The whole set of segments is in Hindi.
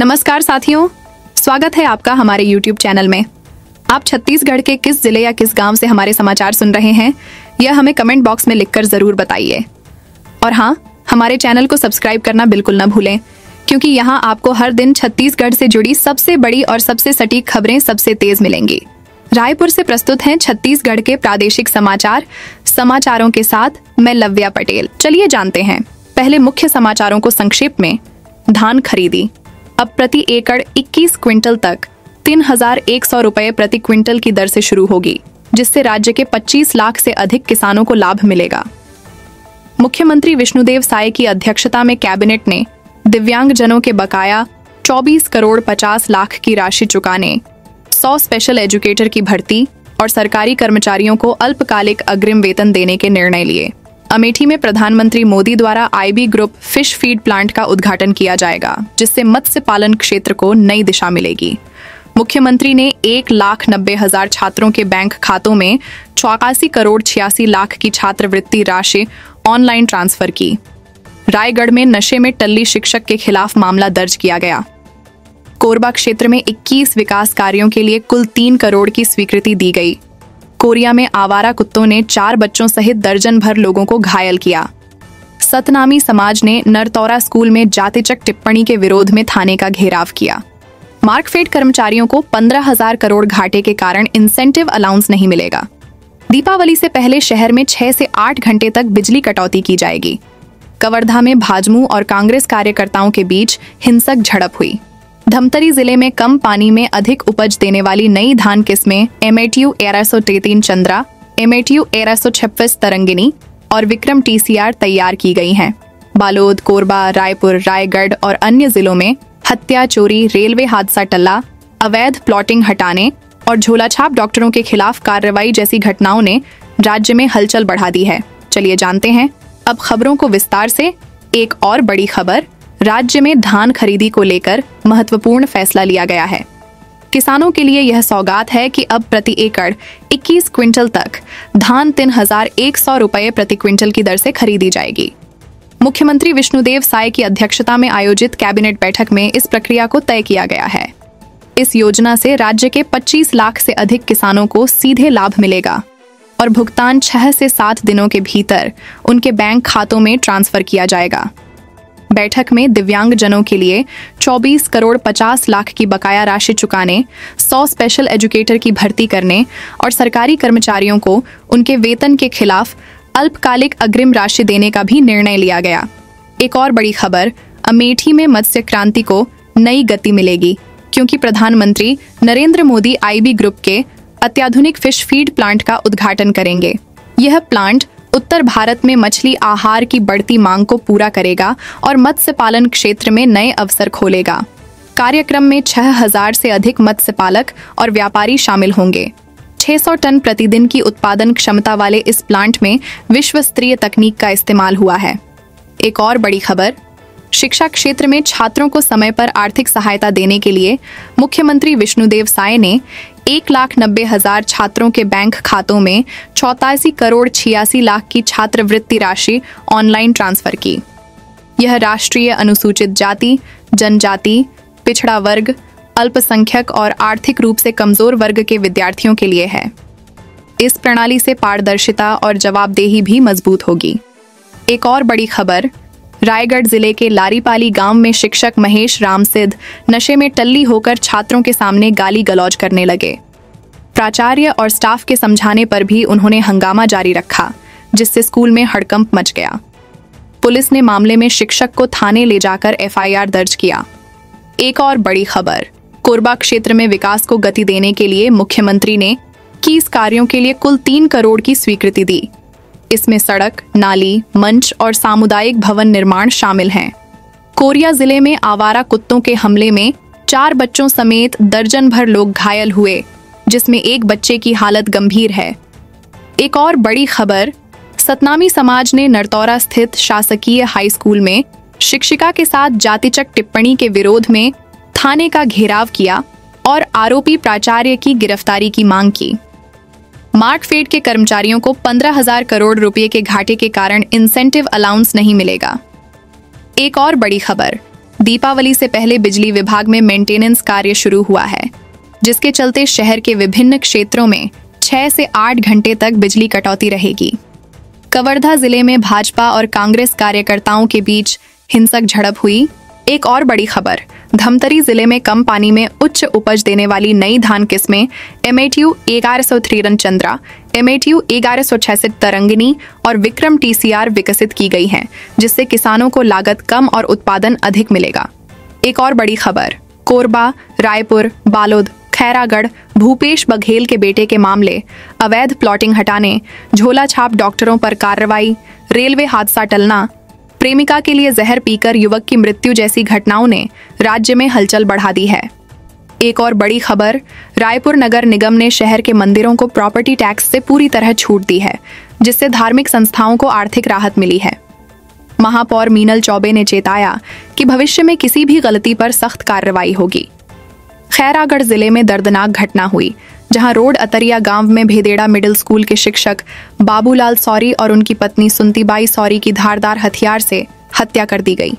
नमस्कार साथियों, स्वागत है आपका हमारे YouTube चैनल में। आप छत्तीसगढ़ के किस जिले या किस गांव से हमारे समाचार सुन रहे हैं, यह हमें कमेंट बॉक्स में लिखकर जरूर बताइए। और हाँ, हमारे चैनल को सब्सक्राइब करना बिल्कुल न भूलें, क्योंकि यहाँ आपको हर दिन छत्तीसगढ़ से जुड़ी सबसे बड़ी और सबसे सटीक खबरें सबसे तेज मिलेंगी। रायपुर से प्रस्तुत हैं छत्तीसगढ़ के प्रादेशिक समाचारों के साथ मैं लव्या पटेल। चलिए जानते हैं पहले मुख्य समाचारों को संक्षेप में। धान खरीदी अब प्रति एकड़ 21 क्विंटल तक 3,100 रुपए प्रति क्विंटल की दर से शुरू होगी, जिससे राज्य के 25 लाख से अधिक किसानों को लाभ मिलेगा। मुख्यमंत्री विष्णुदेव साय की अध्यक्षता में कैबिनेट ने दिव्यांगजनों के बकाया 24 करोड़ 50 लाख की राशि चुकाने, 100 स्पेशल एजुकेटर की भर्ती और सरकारी कर्मचारियों को अल्पकालिक अग्रिम वेतन देने के निर्णय लिए। अमेठी में प्रधानमंत्री मोदी द्वारा IB group fish feed plant का उद्घाटन किया जाएगा, जिससे मत्स्य पालन क्षेत्र को नई दिशा मिलेगी। मुख्यमंत्री ने 1,90,000 छात्रों के बैंक खातों में 84 करोड़ 86 लाख की छात्रवृत्ति राशि ऑनलाइन ट्रांसफर की। रायगढ़ में नशे में टल्ली शिक्षक के खिलाफ मामला दर्ज किया गया। कोरबा क्षेत्र में 21 विकास कार्यों के लिए कुल 3 करोड़ की स्वीकृति दी गई। कोरिया में आवारा कुत्तों ने 4 बच्चों सहित दर्जन भर लोगों को घायल किया। सतनामी समाज ने नरतौरा स्कूल में जातिचक टिप्पणी के विरोध में थाने का घेराव किया। मार्कफेड कर्मचारियों को 15,000 करोड़ घाटे के कारण इंसेंटिव अलाउंस नहीं मिलेगा। दीपावली से पहले शहर में 6 से 8 घंटे तक बिजली कटौती की जाएगी। कवर्धा में भाजपा और कांग्रेस कार्यकर्ताओं के बीच हिंसक झड़प हुई। धमतरी जिले में कम पानी में अधिक उपज देने वाली नई धान किस्में एमएटीयू 1133 चंद्रा, एमएटीयू 1126 तरंगिनी और विक्रम टीसीआर तैयार की गई हैं। बालोद, कोरबा, रायपुर, रायगढ़ और अन्य जिलों में हत्या, चोरी, रेलवे हादसा टल्ला, अवैध प्लॉटिंग हटाने और झोलाछाप डॉक्टरों के खिलाफ कार्रवाई जैसी घटनाओं ने राज्य में हलचल बढ़ा दी है। चलिए जानते हैं अब खबरों को विस्तार से। एक और बड़ी खबर, राज्य में धान खरीदी को लेकर महत्वपूर्ण फैसला लिया गया है। किसानों के लिए यह सौगात है कि अब प्रति एकड़ 21 क्विंटल तक धान 3,100 रुपए प्रति क्विंटल की दर से खरीदी जाएगी। मुख्यमंत्री विष्णुदेव साय की अध्यक्षता में आयोजित कैबिनेट बैठक में इस प्रक्रिया को तय किया गया है। इस योजना से राज्य के 25 लाख से अधिक किसानों को सीधे लाभ मिलेगा और भुगतान 6 से 7 दिनों के भीतर उनके बैंक खातों में ट्रांसफर किया जाएगा। बैठक में दिव्यांगजनों के लिए 24 करोड़ 50 लाख की बकाया राशि चुकाने, 100 स्पेशल एजुकेटर की भर्ती करने और सरकारी कर्मचारियों को उनके वेतन के खिलाफ अल्पकालिक अग्रिम राशि देने का भी निर्णय लिया गया। एक और बड़ी खबर, अमेठी में मत्स्य क्रांति को नई गति मिलेगी, क्योंकि प्रधानमंत्री नरेंद्र मोदी आईबी ग्रुप के अत्याधुनिक फिश फीड प्लांट का उद्घाटन करेंगे। यह प्लांट उत्तर भारत में मछली आहार की बढ़ती मांग को पूरा करेगा और मत्स्य पालन क्षेत्र में नए अवसर खोलेगा। कार्यक्रम में 6,000 से अधिक मत्स्य पालक और व्यापारी शामिल होंगे। 600 टन प्रतिदिन की उत्पादन क्षमता वाले इस प्लांट में विश्व स्तरीय तकनीक का इस्तेमाल हुआ है। एक और बड़ी खबर, शिक्षा क्षेत्र में छात्रों को समय पर आर्थिक सहायता देने के लिए मुख्यमंत्री विष्णुदेव साय ने 1,90,000 छात्रों के बैंक खातों में 84 करोड़ 86 लाख की छात्रवृत्ति राशि ऑनलाइन ट्रांसफर की। यह राष्ट्रीय अनुसूचित जाति, जनजाति, पिछड़ा वर्ग, अल्पसंख्यक और आर्थिक रूप से कमजोर वर्ग के विद्यार्थियों के लिए है। इस प्रणाली से पारदर्शिता और जवाबदेही भी मजबूत होगी। एक और बड़ी खबर, रायगढ़ जिले के लारीपाली गांव में शिक्षक महेश रामसिद्ध नशे में टल्ली होकर छात्रों के सामने गाली गलौज करने लगे। प्राचार्य और स्टाफ के समझाने पर भी उन्होंने हंगामा जारी रखा, जिससे स्कूल में हड़कंप मच गया। पुलिस ने मामले में शिक्षक को थाने ले जाकर एफआईआर दर्ज किया। एक और बड़ी खबर, कोरबा क्षेत्र में विकास को गति देने के लिए मुख्यमंत्री ने 21 कार्यों के लिए कुल 3 करोड़ की स्वीकृति दी। इसमें सड़क, नाली, मंच और सामुदायिक भवन निर्माण शामिल हैं। कोरिया जिले में आवारा कुत्तों के हमले में 4 बच्चों समेत दर्जन भर लोग घायल हुए, जिसमें एक बच्चे की हालत गंभीर है। एक और बड़ी खबर, सतनामी समाज ने नरतौरा स्थित शासकीय हाई स्कूल में शिक्षिका के साथ जातिचक टिप्पणी के विरोध में थाने का घेराव किया और आरोपी प्राचार्य की गिरफ्तारी की मांग की। मार्कफेड के कर्मचारियों को 15,000 करोड़ रुपए के घाटे के कारण इंसेंटिव अलाउंस नहीं मिलेगा। एक और बड़ी खबर, दीपावली से पहले बिजली विभाग में मेंटेनेंस कार्य शुरू हुआ है, जिसके चलते शहर के विभिन्न क्षेत्रों में 6 से 8 घंटे तक बिजली कटौती रहेगी। कवर्धा जिले में भाजपा और कांग्रेस कार्यकर्ताओं के बीच हिंसक झड़प हुई। एक और बड़ी खबर, धमतरी जिले में कम पानी में उच्च उपज देने वाली नई धान किस्में MATU 1103 चंद्रा, MATU 1166 तरंगिनी और विक्रम TCR विकसित की गई हैं, जिससे किसानों को लागत कम और उत्पादन अधिक मिलेगा। एक और बड़ी खबर, कोरबा, रायपुर, बालोद, खैरागढ़ भूपेश बघेल के बेटे के मामले, अवैध प्लॉटिंग हटाने, झोला छाप डॉक्टरों पर कार्रवाई, रेलवे हादसा टलना, प्रेमिका के लिए जहर पीकर युवक की मृत्यु जैसी घटनाओं ने राज्य में हलचल बढ़ा दी है। एक और बड़ी खबर, रायपुर नगर निगम ने शहर के मंदिरों को प्रॉपर्टी टैक्स से पूरी तरह छूट दी है, जिससे धार्मिक संस्थाओं को आर्थिक राहत मिली है। महापौर मीनल चौबे ने चेताया कि भविष्य में किसी भी गलती पर सख्त कार्रवाई होगी। खैरागढ़ जिले में दर्दनाक घटना हुई, जहां रोड अतरिया गांव में भेदेड़ा मिडिल स्कूल के शिक्षक बाबूलाल सौरी और उनकी पत्नी सुंतीबाई सौरी की धारदार हथियार से हत्या कर दी गई।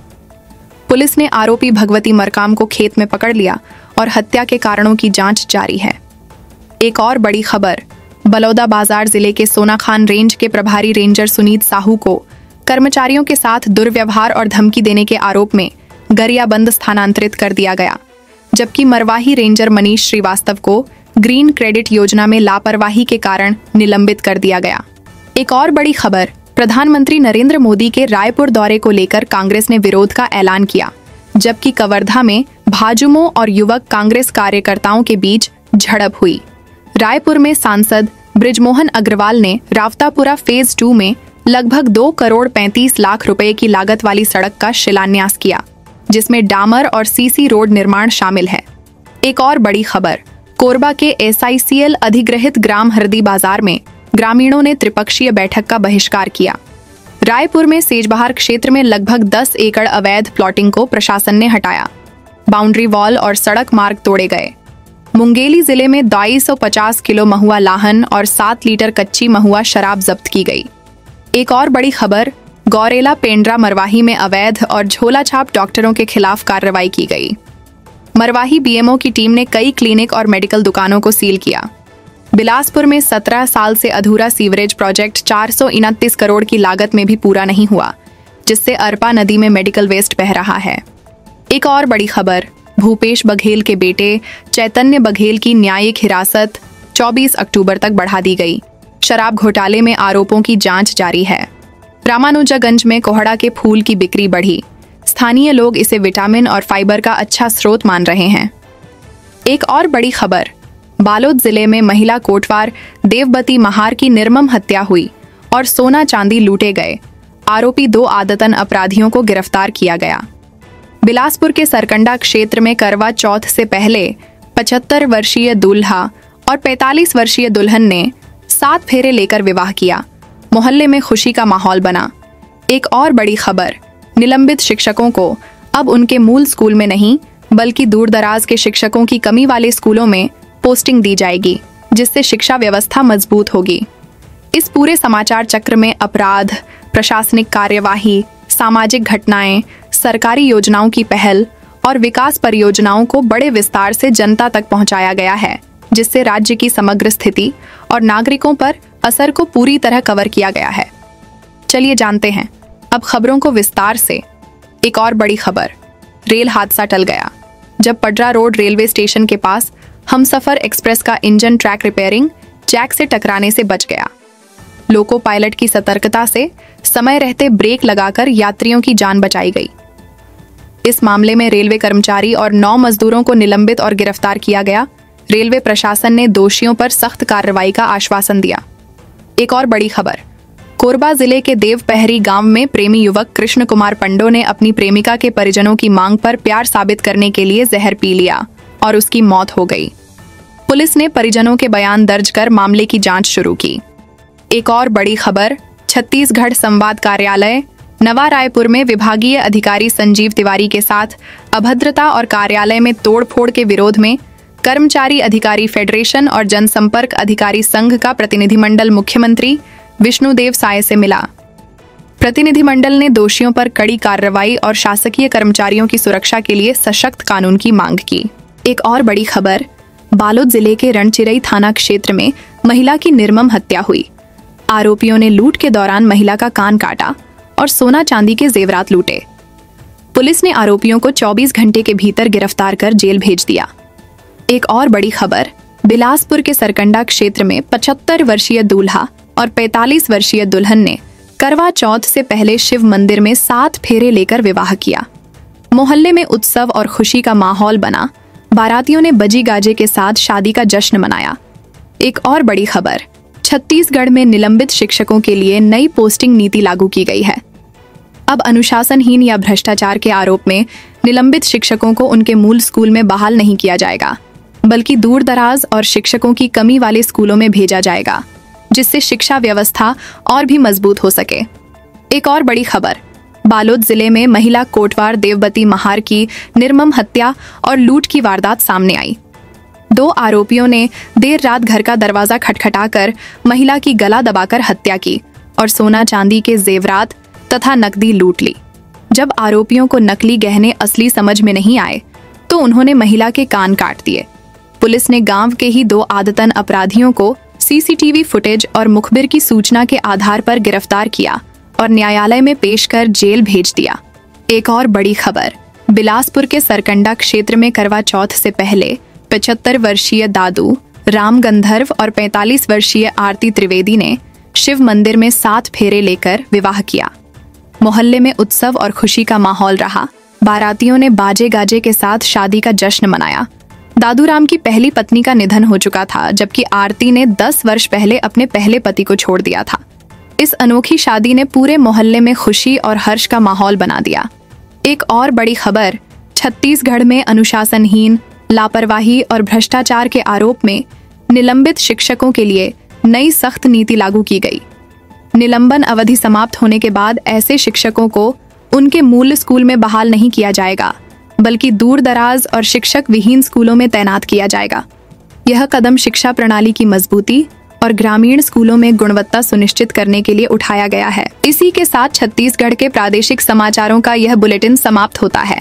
पुलिस ने आरोपी भगवती मरकाम को खेत में पकड़ लिया और हत्या के कारणों की जांच जारी है। एक और बड़ी खबर, बलौदाबाजार जिले के सोनाखान रेंज के प्रभारी रेंजर सुनीत साहू को कर्मचारियों के साथ दुर्व्यवहार और धमकी देने के आरोप में गरियाबंद स्थानांतरित कर दिया गया, जबकि मरवाही रेंजर मनीष श्रीवास्तव को ग्रीन क्रेडिट योजना में लापरवाही के कारण निलंबित कर दिया गया। एक और बड़ी खबर, प्रधानमंत्री नरेंद्र मोदी के रायपुर दौरे को लेकर कांग्रेस ने विरोध का ऐलान किया, जबकि कवर्धा में भाजयुमो और युवक कांग्रेस कार्यकर्ताओं के बीच झड़प हुई। रायपुर में सांसद बृजमोहन अग्रवाल ने रावतापुरा फेज 2 में लगभग 2 करोड़ 35 लाख रुपए की लागत वाली सड़क का शिलान्यास किया, जिसमें डामर और CC रोड निर्माण शामिल है। एक और बड़ी खबर, कोरबा के SICL अधिग्रहित ग्राम हरदी बाजार में ग्रामीणों ने त्रिपक्षीय बैठक का बहिष्कार किया। रायपुर में सेजबहार क्षेत्र में लगभग 10 एकड़ अवैध प्लॉटिंग को प्रशासन ने हटाया। बाउंड्री वॉल और सड़क मार्ग तोड़े गए। मुंगेली जिले में 250 किलो महुआ लाहन और 7 लीटर कच्ची महुआ शराब जब्त की गई। एक और बड़ी खबर, गौरेला पेंड्रा मरवाही में अवैध और झोला छाप डॉक्टरों के खिलाफ कार्रवाई की गई। मरवाही BMO की टीम ने कई क्लिनिक और मेडिकल दुकानों को सील किया। बिलासपुर में 17 साल से अधूरा सीवरेज प्रोजेक्ट 429 करोड़ की लागत में भी पूरा नहीं हुआ, जिससे अरपा नदी में मेडिकल वेस्ट बह रहा है। एक और बड़ी खबर, भूपेश बघेल के बेटे चैतन्य बघेल की न्यायिक हिरासत 24 अक्टूबर तक बढ़ा दी गई। शराब घोटाले में आरोपों की जांच जारी है। रामानुजागंज में कोहड़ा के फूल की बिक्री बढ़ी। स्थानीय लोग इसे विटामिन और फाइबर का अच्छा स्रोत मान रहे हैं। एक और बड़ी खबर, बालोद जिले में महिला कोटवार देवबती महार की निर्मम हत्या हुई और सोना चांदी लूटे गए। आरोपी 2 आदतन अपराधियों को गिरफ्तार किया गया। बिलासपुर के सरकंडा क्षेत्र में करवा चौथ से पहले 75 वर्षीय दूल्हा और 45 वर्षीय दुल्हन ने 7 फेरे लेकर विवाह किया। मोहल्ले में खुशी का माहौल बना। एक और बड़ी खबर, निलंबित शिक्षकों को अब उनके मूल स्कूल में नहीं बल्कि दूरदराज के शिक्षकों की कमी वाले स्कूलों में पोस्टिंग दी जाएगी, जिससे शिक्षा व्यवस्था मजबूत होगी। इस पूरे समाचार चक्र में अपराध, प्रशासनिक कार्यवाही, सामाजिक घटनाएं, सरकारी योजनाओं की पहल और विकास परियोजनाओं को बड़े विस्तार से जनता तक पहुंचाया गया है, जिससे राज्य की समग्र स्थिति और नागरिकों पर असर को पूरी तरह कवर किया गया है। चलिए जानते हैं अब खबरों को विस्तार से। एक और बड़ी खबर, रेल हादसा टल गया जब पडरा रोड रेलवे स्टेशन के पास हमसफर एक्सप्रेस का इंजन ट्रैक रिपेयरिंग जैक से टकराने से बच गया। लोको पायलट की सतर्कता से समय रहते ब्रेक लगाकर यात्रियों की जान बचाई गई। इस मामले में रेलवे कर्मचारी और 9 मजदूरों को निलंबित और गिरफ्तार किया गया। रेलवे प्रशासन ने दोषियों पर सख्त कार्रवाई का आश्वासन दिया। एक और बड़ी खबर, कोरबा जिले के देवपहरी गांव में प्रेमी युवक कृष्ण कुमार पंडो ने अपनी प्रेमिका के परिजनों की मांग पर प्यार साबित करने के लिए जहर पी लिया और उसकी मौत हो गई। पुलिस ने परिजनों के बयान दर्ज कर मामले की जांच शुरू की। एक और बड़ी खबर, छत्तीसगढ़ संवाद कार्यालय नवा रायपुर में विभागीय अधिकारी संजीव तिवारी के साथ अभद्रता और कार्यालय में तोड़फोड़ के विरोध में कर्मचारी अधिकारी फेडरेशन और जनसंपर्क अधिकारी संघ का प्रतिनिधिमंडल मुख्यमंत्री विष्णुदेव साय से मिला। प्रतिनिधिमंडल ने दोषियों पर कड़ी कार्रवाई और शासकीय कर्मचारियों की सुरक्षा के लिए सशक्त कानून की मांग की। एक और बड़ी खबर, बालोद जिले के रणचिरई थाना क्षेत्र में महिला की निर्मम हत्या हुई। आरोपियों ने लूट के दौरान महिला का कान काटा और सोना चांदी के जेवरात लूटे। पुलिस ने आरोपियों को 24 घंटे के भीतर गिरफ्तार कर जेल भेज दिया। एक और बड़ी खबर, बिलासपुर के सरकंडा क्षेत्र में 75 वर्षीय दूल्हा और 45 वर्षीय दुल्हन ने करवा चौथ से पहले शिव मंदिर में 7 फेरे लेकर विवाह किया। मोहल्ले में उत्सव और खुशी का माहौल बना। बारातियों ने बजी गाजे के साथ शादी का जश्न मनाया। एक और बड़ी खबर, छत्तीसगढ़ में निलंबित शिक्षकों के लिए नई पोस्टिंग नीति लागू की गई है। अब अनुशासनहीन या भ्रष्टाचार के आरोप में निलंबित शिक्षकों को उनके मूल स्कूल में बहाल नहीं किया जाएगा, बल्कि दूर दराज और शिक्षकों की कमी वाले स्कूलों में भेजा जाएगा, जिससे शिक्षा व्यवस्था और भी मजबूत हो सके। एक और बड़ी खबर, बालोद जिले में महिला कोटवार देवबती महार की निर्मम हत्या और लूट की वारदात सामने आई। 2 आरोपियों ने देर रात घर का दरवाजा खटखटाकर महिला की गला दबाकर हत्या की और सोना चांदी के जेवरात तथा नकदी लूट ली। जब आरोपियों को नकली गहने असली समझ में नहीं आए तो उन्होंने महिला के कान काट दिए। पुलिस ने गांव के ही 2 आदतन अपराधियों को सीसीटीवी फुटेज और मुखबिर की सूचना के आधार पर गिरफ्तार किया और न्यायालय में पेश कर जेल भेज दिया। एक और बड़ी खबर, बिलासपुर के सरकंडा क्षेत्र में करवा चौथ से पहले 75 वर्षीय दादू राम गंधर्व और 45 वर्षीय आरती त्रिवेदी ने शिव मंदिर में 7 फेरे लेकर विवाह किया। मोहल्ले में उत्सव और खुशी का माहौल रहा। बारातियों ने बाजे गाजे के साथ शादी का जश्न मनाया। दादूराम की पहली पत्नी का निधन हो चुका था, जबकि आरती ने 10 वर्ष पहले अपने पहले पति को छोड़ दिया था। इस अनोखी शादी ने पूरे मोहल्ले में खुशी और हर्ष का माहौल बना दिया। एक और बड़ी खबर, छत्तीसगढ़ में अनुशासनहीन, लापरवाही और भ्रष्टाचार के आरोप में निलंबित शिक्षकों के लिए नई सख्त नीति लागू की गई। निलंबन अवधि समाप्त होने के बाद ऐसे शिक्षकों को उनके मूल स्कूल में बहाल नहीं किया जाएगा, बल्कि दूर दराज और शिक्षक विहीन स्कूलों में तैनात किया जाएगा। यह कदम शिक्षा प्रणाली की मजबूती और ग्रामीण स्कूलों में गुणवत्ता सुनिश्चित करने के लिए उठाया गया है। इसी के साथ छत्तीसगढ़ के प्रादेशिक समाचारों का यह बुलेटिन समाप्त होता है।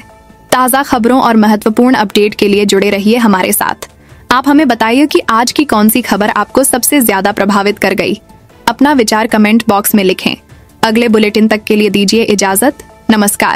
ताज़ा खबरों और महत्वपूर्ण अपडेट के लिए जुड़े रहिए हमारे साथ। आप हमें बताइए कि आज की कौन सी खबर आपको सबसे ज्यादा प्रभावित कर गई। अपना विचार कमेंट बॉक्स में लिखें। अगले बुलेटिन तक के लिए दीजिए इजाजत। नमस्कार।